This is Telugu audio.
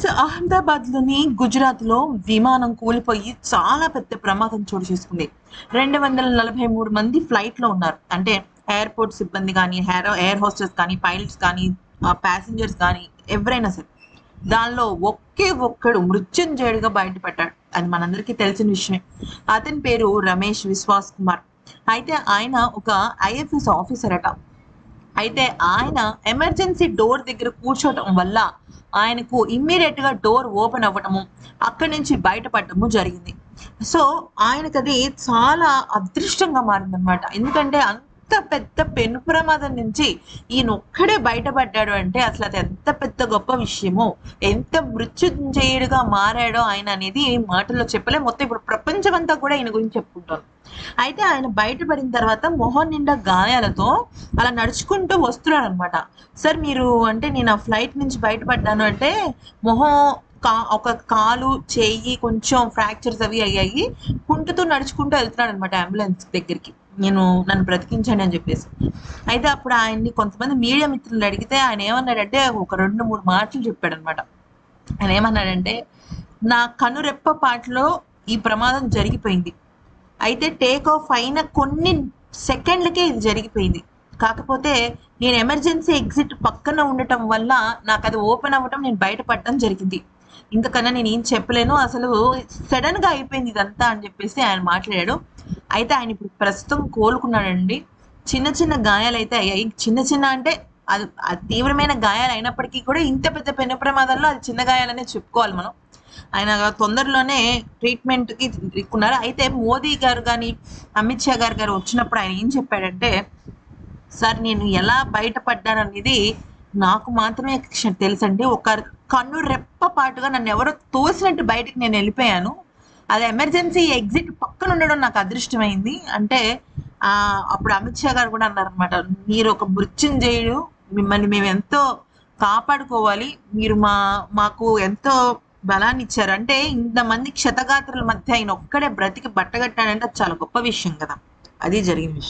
ఫ్రెండ్స్, అహ్మదాబాద్‌లోని గుజరాత్‌లో విమానం కూలిపోయి చాలా పెద్ద ప్రమాదం చోటు చేసుకుంది. 243 మంది ఫ్లైట్‌లో ఉన్నారు. అంటే ఎయిర్‌పోర్ట్ సిబ్బంది గానీ, ఎయిర్ హోస్టెస్ కానీ, పైలట్స్ కానీ, ప్యాసింజర్స్ గానీ ఎవరైనా సరే. దానిలో ఒకే ఒక్కడు మృత్యుంజయుడిగా బయటపడ్డాడు. అది మనందరికీ తెలిసిన విషయమే. అతని పేరు రమేష్ విశ్వాస్ కుమార్. అయితే ఆయన ఒక ఐఎఫ్ఎస్ ఆఫీసర్ అట. అయితే ఆయన ఎమర్జెన్సీ డోర్ దగ్గర కూర్చోవటం వల్ల ఆయనకు ఇమ్మీడియట్ గా డోర్ ఓపెన్ అవ్వటము, అక్కడి నుంచి బయటపడటము జరిగింది. సో ఆయనకది చాలా అదృష్టంగా మారిందనమాట. ఎందుకంటే అంత పెద్ద పెను ప్రమాదం నుంచి ఈయన ఒక్కడే బయటపడ్డాడు అంటే అసలు అది ఎంత పెద్ద గొప్ప విషయమో, ఎంత మృత్యుంజయుడిగా మారాడో ఆయన అనేది మాటల్లో చెప్పలే. మొత్తం ఇప్పుడు ప్రపంచం అంతా కూడా ఈయన గురించి చెప్పుకుంటారు. అయితే ఆయన బయటపడిన తర్వాత మొహం నిండా గాయాలతో అలా నడుచుకుంటూ వస్తున్నాడు అనమాట. సార్ మీరు అంటే నేను ఆ ఫ్లైట్ నుంచి బయటపడ్డాను అంటే మొహం ఒక కాలు చెయ్యి కొంచెం ఫ్రాక్చర్స్ అవి అయ్యాయి, కుంటుతూ నడుచుకుంటూ వెళ్తున్నాడు అనమాట అంబులెన్స్ దగ్గరికి. నన్ను బ్రతికించండి అని చెప్పేసి. అయితే అప్పుడు ఆయన్ని కొంతమంది మీడియా మిత్రులు అడిగితే ఆయన ఏమన్నాడంటే ఒక 2-3 మాటలు చెప్పాడు అనమాట. ఆయన ఏమన్నాడంటే, నా కనురెప్ప పాటలో ఈ ప్రమాదం జరిగిపోయింది. అయితే టేక్ ఆఫ్ అయిన కొన్ని సెకండ్లకే ఇది జరిగిపోయింది. కాకపోతే నేను ఎమర్జెన్సీ ఎగ్జిట్ పక్కన ఉండటం వల్ల నాకు అది ఓపెన్ అవ్వటం, నేను బయటపడటం జరిగింది. ఇంతకన్నా నేను ఏం చెప్పలేను, అసలు సడన్ గా అయిపోయింది ఇదంతా అని చెప్పేసి ఆయన మాట్లాడాడు. అయితే ఆయన ఇప్పుడు ప్రస్తుతం కోలుకున్నాడండి. చిన్న చిన్న గాయాలు అయితే అయ్యాయి. చిన్న చిన్న అంటే అది తీవ్రమైన గాయాలు అయినప్పటికీ కూడా ఇంత పెద్ద పెను ప్రమాదంలో అది చిన్న గాయాలనే చెప్పుకోవాలి మనం. ఆయన తొందరలోనే ట్రీట్మెంట్‌కి దిక్కున్నారు. అయితే మోదీ గారు గాని, అమిత్ షా గారు వచ్చినప్పుడు ఆయన ఏం చెప్పాడంటే, సార్ నేను ఎలా బయటపడ్డాననేది నాకు మాత్రమే తెలుసండి. ఒక కన్ను రెప్ప పాటుగా నన్నెవరో తోసినట్టు బయటికి నేనెళ్ళిపోయాను. అది ఎమర్జెన్సీ ఎగ్జిట్ పక్కన ఉండడం నాకు అదృష్టమైంది. అంటే అప్పుడు అమిత్ షా గారు కూడా అన్నారనమాట. మీరొక మృత్యుంజయుడు. మిమ్మల్ని మేమెంతో కాపాడుకోవాలి. మీరు మాకు ఎంతో బలాన్నిచ్చారు. అంటే ఇంతమంది క్షతగాత్రుల మధ్య ఆయన ఒక్కడే బ్రతికి బట్టగట్టాడంటే అది చాలా గొప్ప విషయం కదా! అది జరిగిన విషయం.